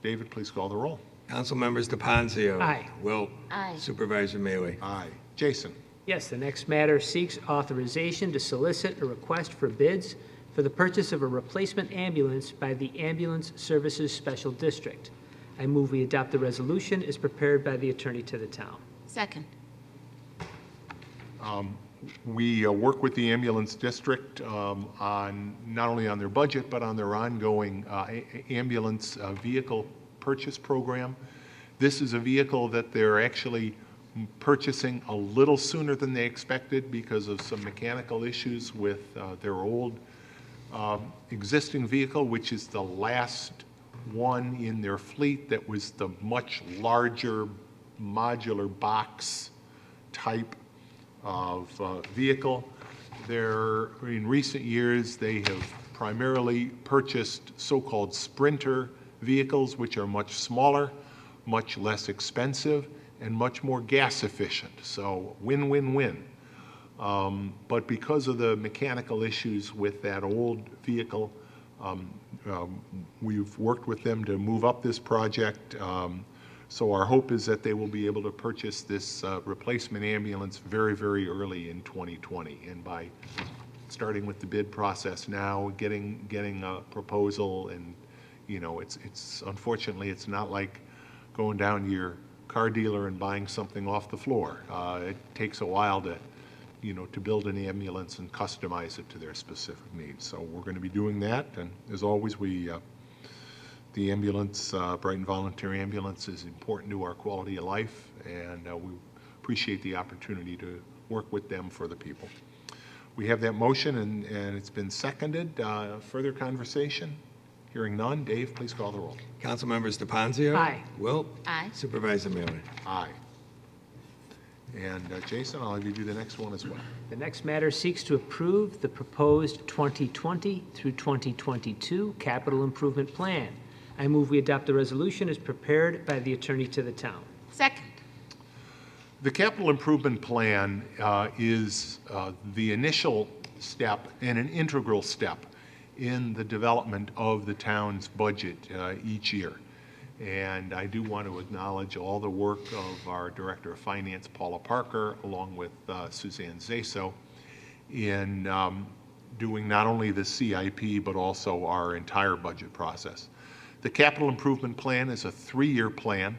David, please call the roll. Council members DePonzio. Aye. Wilt. Aye. Supervisor Mealy. Aye. Jason? Yes, the next matter seeks authorization to solicit a request for bids for the purchase of a replacement ambulance by the Ambulance Services Special District. I move we adopt the resolution as prepared by the attorney to the town. Second. We work with the ambulance district on, not only on their budget, but on their ongoing ambulance vehicle purchase program. This is a vehicle that they're actually purchasing a little sooner than they expected because of some mechanical issues with their old existing vehicle, which is the last one in their fleet that was the much larger modular box type of vehicle. In recent years, they have primarily purchased so-called Sprinter vehicles, which are much smaller, much less expensive, and much more gas efficient. So win-win-win. But because of the mechanical issues with that old vehicle, we've worked with them to move up this project. So our hope is that they will be able to purchase this replacement ambulance very, very early in 2020. And by starting with the bid process now, getting a proposal, and it's unfortunately it's not like going down to your car dealer and buying something off the floor. It takes a while to build an ambulance and customize it to their specific needs. So we're going to be doing that, and as always, the ambulance, Brighton Volunteer Ambulance, is important to our quality of life, and we appreciate the opportunity to work with them for the people. We have that motion, and it's been seconded. Further conversation? Hearing none. Dave, please call the roll. Council members DePonzio. Aye. Wilt. Aye. Supervisor Mealy. Aye. And Jason, I'll have you do the next one as well. The next matter seeks to approve the proposed 2020 through 2022 capital improvement plan. I move we adopt the resolution as prepared by the attorney to the town. Second. The capital improvement plan is the initial step and an integral step in the development of the town's budget each year. And I do want to acknowledge all the work of our Director of Finance, Paula Parker, along with Suzanne Zaso, in doing not only the CIP, but also our entire budget process. The capital improvement plan is a 3-year plan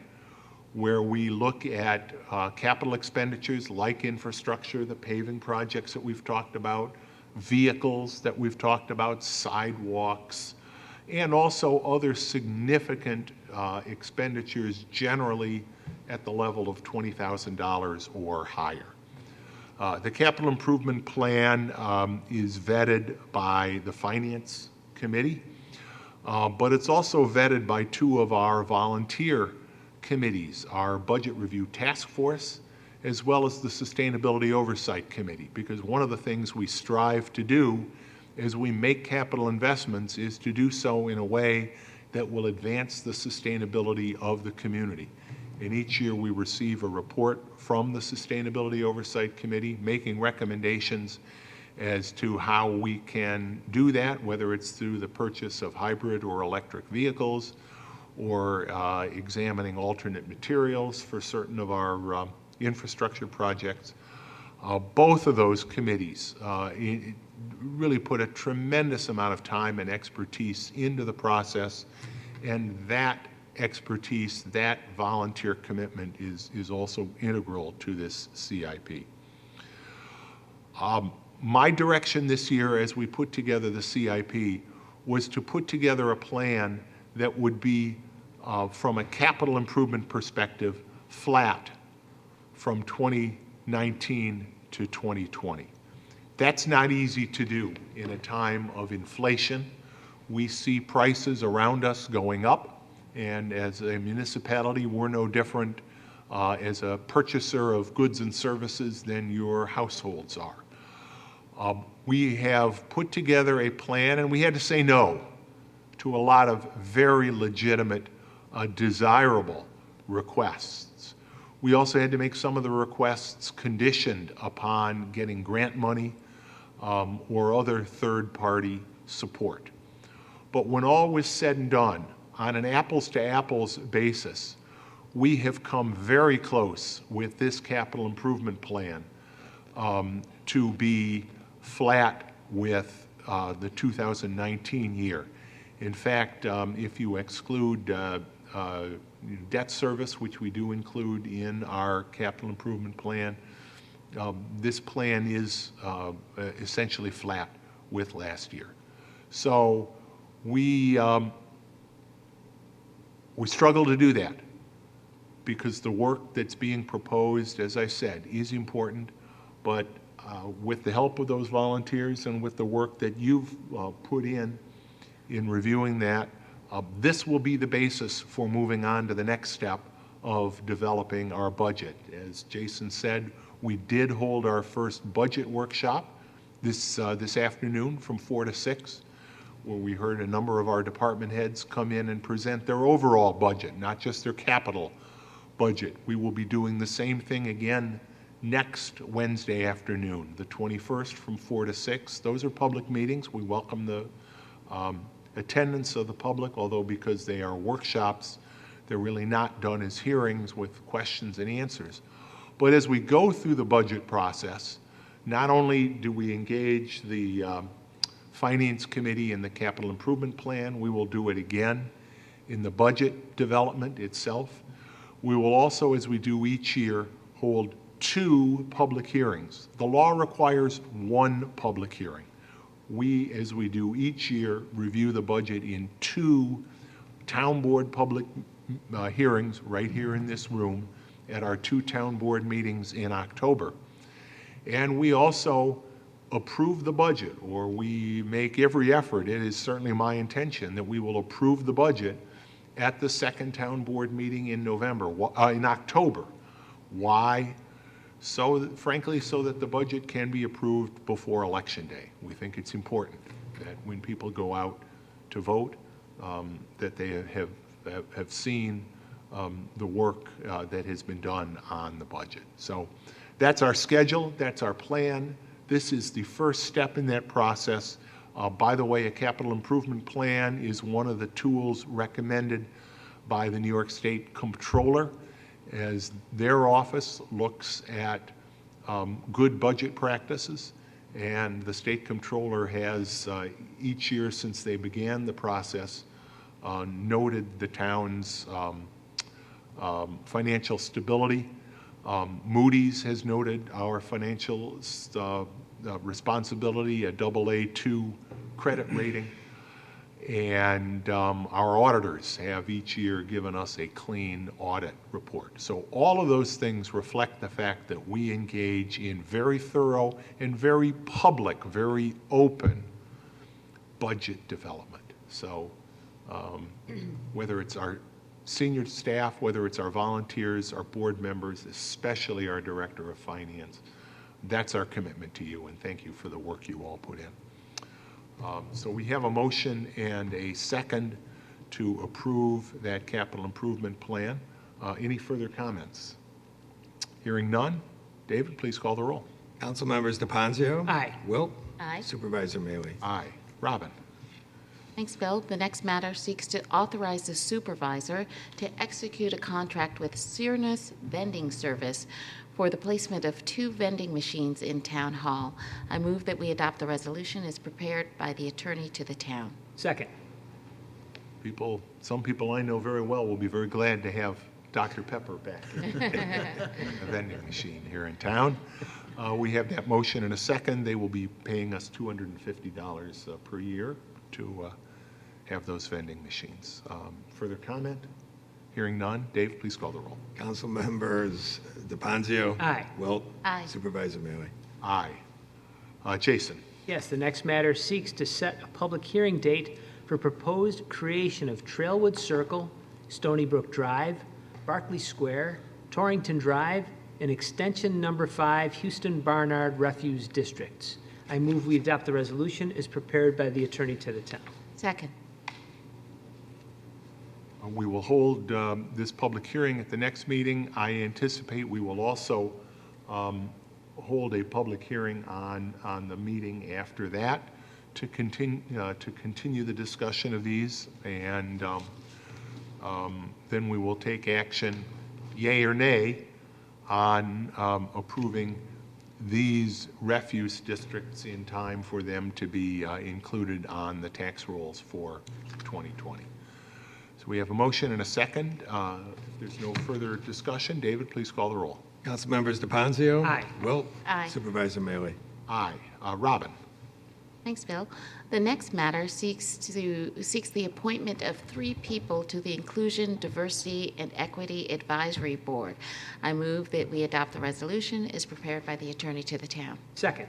where we look at capital expenditures like infrastructure, the paving projects that we've talked about, vehicles that we've talked about, sidewalks, and also other significant expenditures generally at the level of $20,000 or higher. The capital improvement plan is vetted by the Finance Committee, but it's also vetted by 2 of our volunteer committees, our Budget Review Task Force, as well as the Sustainability Oversight Committee, because one of the things we strive to do as we make capital investments is to do so in a way that will advance the sustainability of the community. And each year we receive a report from the Sustainability Oversight Committee making recommendations as to how we can do that, whether it's through the purchase of hybrid or electric vehicles, or examining alternate materials for certain of our infrastructure projects. Both of those committees really put a tremendous amount of time and expertise into the process, and that expertise, that volunteer commitment is also integral to this CIP. My direction this year as we put together the CIP was to put together a plan that would be, from a capital improvement perspective, flat from 2019 to 2020. That's not easy to do in a time of inflation. We see prices around us going up, and as a municipality, we're no different as a purchaser of goods and services than your households are. We have put together a plan, and we had to say no to a lot of very legitimate, desirable requests. We also had to make some of the requests conditioned upon getting grant money or other third-party support. But when all was said and done, on an apples-to-apples basis, we have come very close with this capital improvement plan to be flat with the 2019 year. In fact, if you exclude debt service, which we do include in our capital improvement plan, this plan is essentially flat with last year. So we struggle to do that because the work that's being proposed, as I said, is important, but with the help of those volunteers and with the work that you've put in reviewing that, this will be the basis for moving on to the next step of developing our budget. As Jason said, we did hold our first budget workshop this afternoon from 4 to 6, where we heard a number of our department heads come in and present their overall budget, not just their capital budget. We will be doing the same thing again next Wednesday afternoon, the 21st, from 4 to 6. Those are public meetings. We welcome the attendance of the public, although because they are workshops, they're really not done as hearings with questions and answers. But as we go through the budget process, not only do we engage the Finance Committee in the Capital Improvement Plan, we will do it again in the budget development itself. We will also, as we do each year, hold 2 public hearings. The law requires 1 public hearing. We, as we do each year, review the budget in 2 town board public hearings right here in this room at our 2 town board meetings in October. And we also approve the budget, or we make every effort. It is certainly my intention that we will approve the budget at the 2nd town board meeting in October. Why? Frankly, so that the budget can be approved before Election Day. We think it's important that when people go out to vote, that they have seen the work that has been done on the budget. So that's our schedule, that's our plan. This is the first step in that process. By the way, a capital improvement plan is one of the tools recommended by the New York State Comptroller as their office looks at good budget practices. And the State Comptroller has, each year since they began the process, noted the town's financial stability. Moody's has noted our financial responsibility, a AA2 credit rating. And our auditors have each year given us a clean audit report. So all of those things reflect the fact that we engage in very thorough and very public, very open budget development. So whether it's our senior staff, whether it's our volunteers, our board members, especially our Director of Finance, that's our commitment to you, and thank you for the work you all put in. So we have a motion and a second to approve that capital improvement plan. Any further comments? Hearing none, David, please call the roll. Council members DePonzio. Aye. Wilt. Aye. Supervisor Maley. Aye. Robin? Thanks, Bill. The next matter seeks to authorize the supervisor to execute a contract with Cyrnus Vending Service for the placement of 2 vending machines in Town Hall. I move that we adopt the resolution as prepared by the attorney to the town. Second. Some people I know very well will be very glad to have Dr. Pepper back in a vending machine here in town. We have that motion in a second. They will be paying us $250 per year to have those vending machines. Further comment? Hearing none, Dave, please call the roll. Council members DePonzio. Aye. Wilt. Aye. Supervisor Maley. Aye. Jason? Yes, the next matter seeks to set a public hearing date for proposed creation of Trailwood Circle, Stony Brook Drive, Barclay Square, Torrington Drive, and Extension Number 5, Houston Barnard Refuse Districts. I move we adopt the resolution as prepared by the attorney to the town. Second. We will hold this public hearing at the next meeting. I anticipate we will also hold a public hearing on the meeting after that to continue the discussion of these, and then we will take action, yay or nay, on approving these refuse districts in time for them to be included on the tax rolls for 2020. So we have a motion and a second. If there's no further discussion, David, please call the roll. Council members DePonzio. Aye. Wilt. Aye. Supervisor Mealy. Aye. Robin? Thanks, Bill. The next matter seeks the appointment of 3 people to the Inclusion, Diversity, and Equity Advisory Board. I move that we adopt the resolution as prepared by the attorney to the town. Second.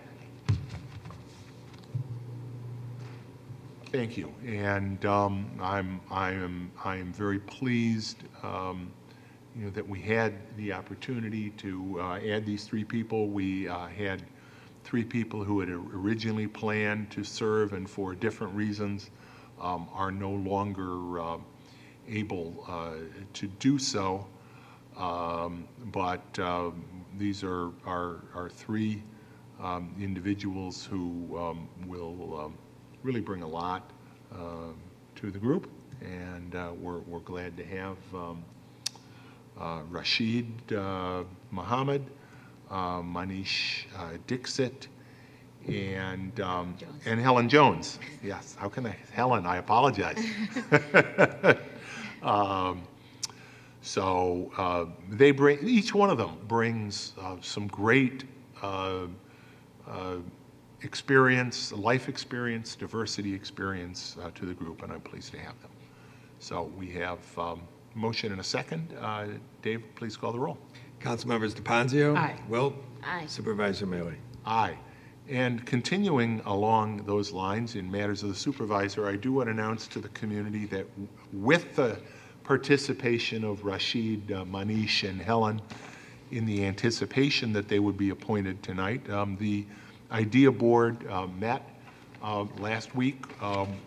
Thank you. And I am very pleased that we had the opportunity to add these 3 people. We had 3 people who had originally planned to serve and for different reasons are no longer able to do so. But these are 3 individuals who will really bring a lot to the group, and we're glad to have Rashid Muhammad, Manish Dixit, and Helen Jones. Yes, how can I, Helen? I apologize. So they bring, each one of them brings some great experience, life experience, diversity experience to the group, and I'm pleased to have them. So we have motion and a second. Dave, please call the roll. Council members DePonzio. Aye. Wilt. Aye. Supervisor Mealy. Aye. And continuing along those lines in matters of the supervisor, I do want to announce to the community that with the participation of Rashid, Manish, and Helen, in the anticipation that they would be appointed tonight, the IDEA Board met last week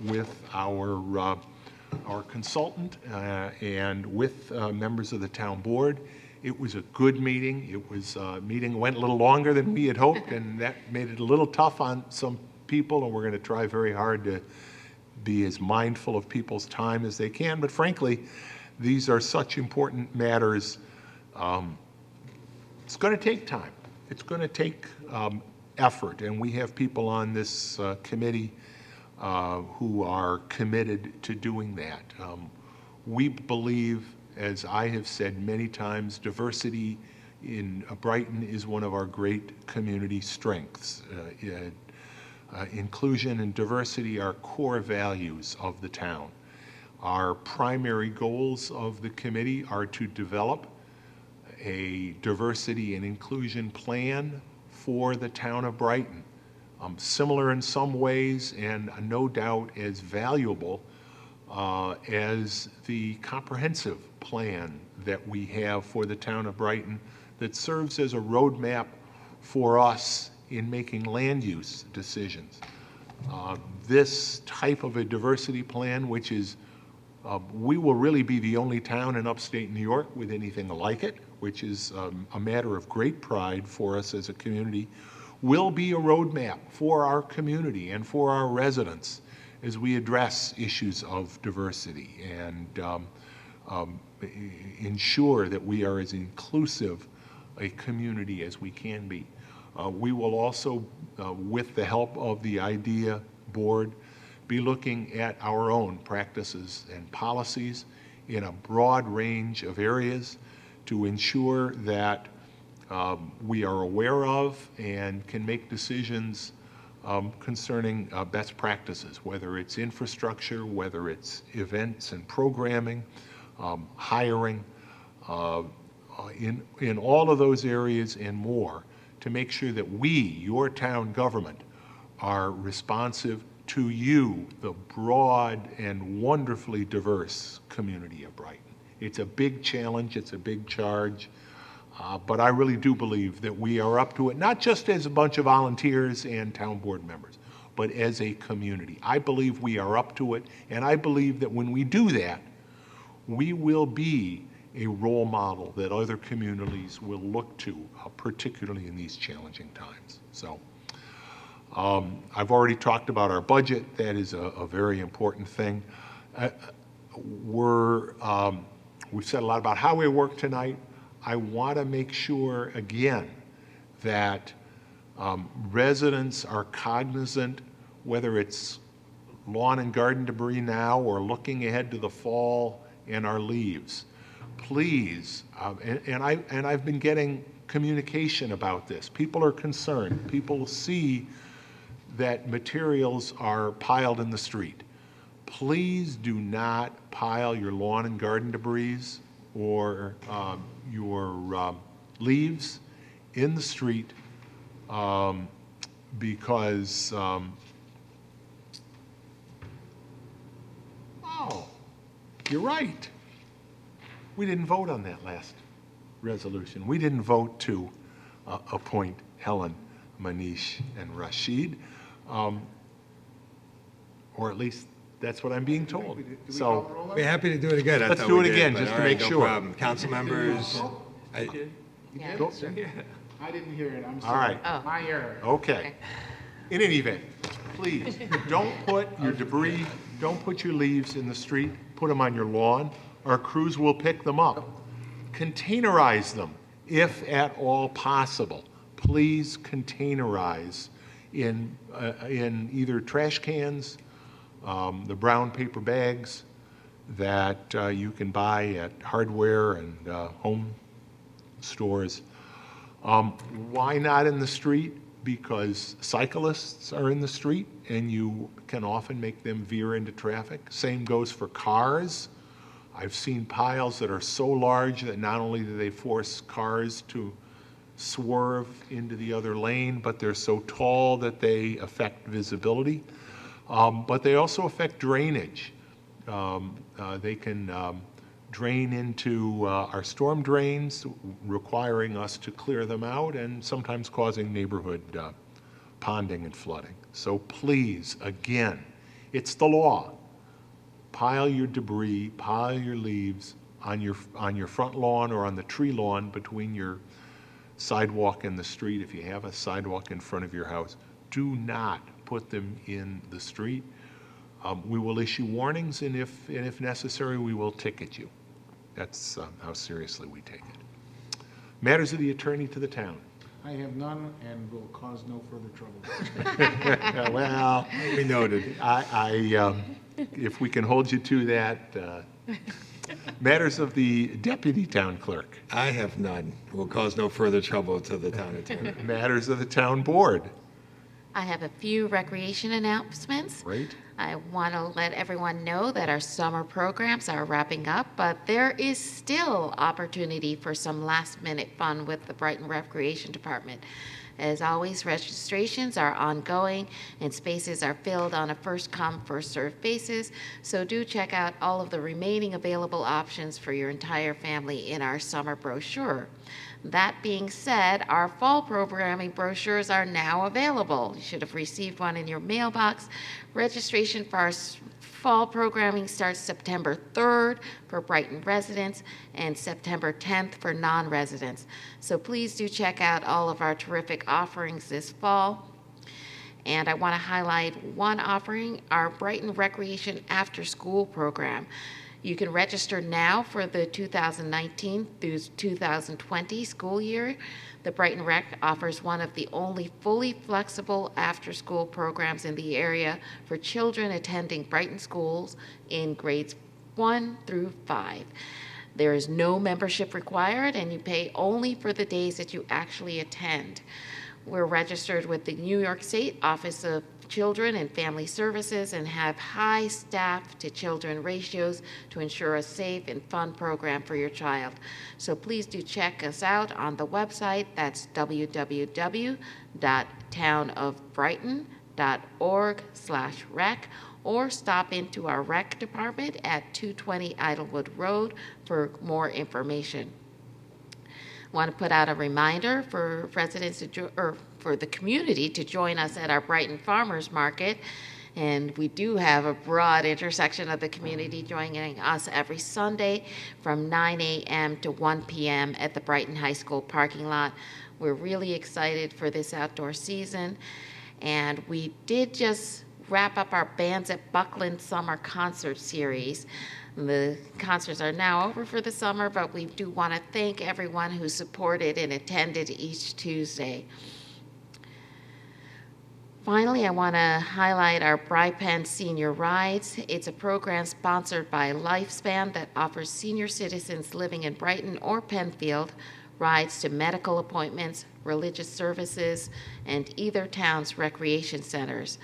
with our consultant and with members of the town board. It was a good meeting. It was a meeting that went a little longer than we had hoped, and that made it a little tough on some people, and we're going to try very hard to be as mindful of people's time as they can. But frankly, these are such important matters. It's going to take time. It's going to take effort, and we have people on this committee who are committed to doing that. We believe, as I have said many times, diversity in Brighton is one of our great community strengths. Inclusion and diversity are core values of the town. Our primary goals of the committee are to develop a diversity and inclusion plan for the town of Brighton. Similar in some ways and no doubt as valuable as the comprehensive plan that we have for the town of Brighton that serves as a roadmap for us in making land use decisions. This type of a diversity plan, which is, we will really be the only town in upstate New York with anything like it, which is a matter of great pride for us as a community, will be a roadmap for our community and for our residents as we address issues of diversity and ensure that we are as inclusive a community as we can be. We will also, with the help of the IDEA Board, be looking at our own practices and policies in a broad range of areas to ensure that we are aware of and can make decisions concerning best practices, whether it's infrastructure, whether it's events and programming, hiring, in all of those areas and more, to make sure that we, your town government, are responsive to you, the broad and wonderfully diverse community of Brighton. It's a big challenge, it's a big charge. But I really do believe that we are up to it, not just as a bunch of volunteers and town board members, but as a community. I believe we are up to it, and I believe that when we do that, we will be a role model that other communities will look to, particularly in these challenging times. So I've already talked about our budget. That is a very important thing. We've said a lot about highway work tonight. I want to make sure, again, that residents are cognizant, whether it's lawn and garden debris now or looking ahead to the fall and our leaves. Please, and I've been getting communication about this. People are concerned. People see that materials are piled in the street. Please do not pile your lawn and garden debris or your leaves in the street because, oh, you're right. We didn't vote on that last resolution. We didn't vote to appoint Helen, Manish, and Rashid, or at least that's what I'm being told. So We're happy to do it again. I Let's thought do we it did, again, but just to all right, make no sure. problem. Council members, Yeah. go- I didn't hear it, I'm all sorry. right, Oh. My error. okay. In any event, please, don't put your debris, don't put your leaves in the street, put them on your lawn. Our crews will pick them up. Containerize them if at all possible. Please containerize in either trash cans, the brown paper bags that you can buy at hardware and home stores. Why not in the street? Because cyclists are in the street and you can often make them veer into traffic. Same goes for cars. I've seen piles that are so large that not only do they force cars to swerve into the other lane, but they're so tall that they affect visibility. But they also affect drainage. They can drain into our storm drains, requiring us to clear them out and sometimes causing neighborhood ponding and flooding. So please, again, it's the law. Pile your debris, pile your leaves on your front lawn or on the tree lawn between your sidewalk and the street. If you have a sidewalk in front of your house, do not put them in the street. We will issue warnings, and if necessary, we will ticket you. That's how seriously we take it. Matters of the attorney to the town. I have none and will cause no further trouble. Well, we noted. if we can hold you to that. Matters of the deputy town clerk. I have none. Will cause no further trouble to the town attorney. Matters of the town board. I have a few recreation announcements. Great. I want to let everyone know that our summer programs are wrapping up, but there is still opportunity for some last-minute fun with the Brighton Recreation Department. As always, registrations are ongoing and spaces are filled on a first-come, first-served basis, so do check out all of the remaining available options for your entire family in our summer brochure. That being said, our fall programming brochures are now available. You should have received one in your mailbox. Registration for our fall programming starts September 3rd for Brighton residents and September 10th for non-residents. So please do check out all of our terrific offerings this fall. And I want to highlight one offering, our Brighton Recreation After School program. You can register now for the 2019 through 2020 school year. The Brighton Rec offers one of the only fully flexible after-school programs in the area for children attending Brighton schools in grades 1 through 5. There is no membership required, and you pay only for the days that you actually attend. We're registered with the New York State Office of Children and Family Services and have high staff to children ratios to ensure a safe and fun program for your child. So please do check us out on the website. That's www.townofbrighton.org/rec, or stop into our rec department at 220 Idlewood Road for more information. Want to put out a reminder for residents or for the community to join us at our Brighton Farmers Market. And we do have a broad intersection of the community joining us every Sunday from 9 a.m. to 1 p.m. at the Brighton High School parking lot. We're really excited for this outdoor season. And we did just wrap up our Bands at Buckland Summer Concert Series. The concerts are now over for the summer, but we do want to thank everyone who supported and attended each Tuesday. Finally, I want to highlight our BriPen Senior Rides. It's a program sponsored by Lifespan that offers senior citizens living in Brighton or Penfield rides to medical appointments, religious services, and either town's recreation centers.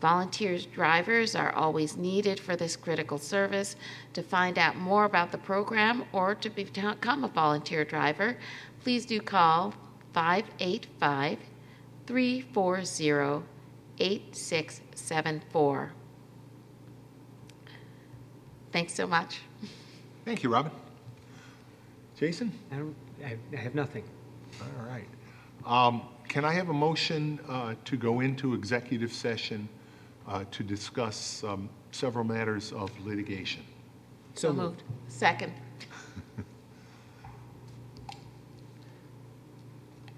Volunteers drivers are always needed for this critical service. To find out more about the program or to become a volunteer driver, please do call 585-340-8674. Thanks so much. Thank you, Robin. Jason? I have nothing. All right. Can I have a motion to go into executive session to discuss several matters of litigation? So moved. Second.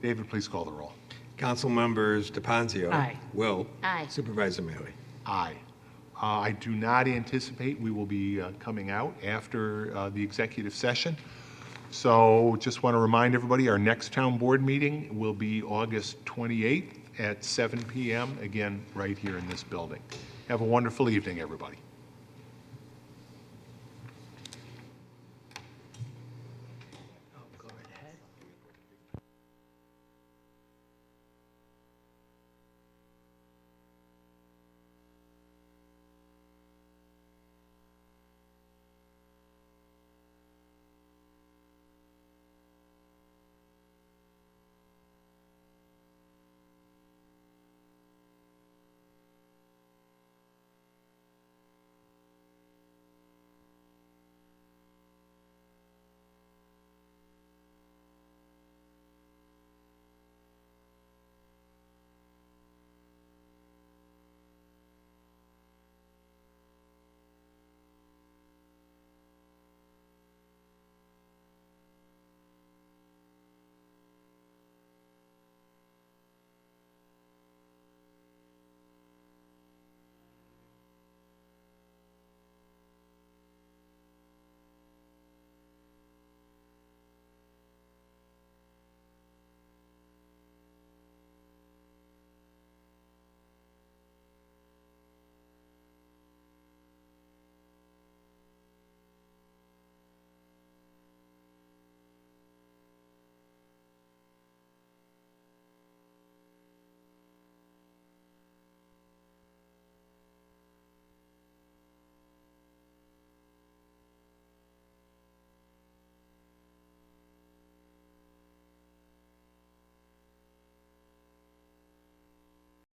David, please call the roll. Council members DePonzio. Aye. Will. Aye. Supervisor Mealy. Aye. I do not anticipate we will be coming out after the executive session. So just want to remind everybody, our next town board meeting will be August 28th at 7 p.m., again, right here in this building. Have a wonderful evening, everybody.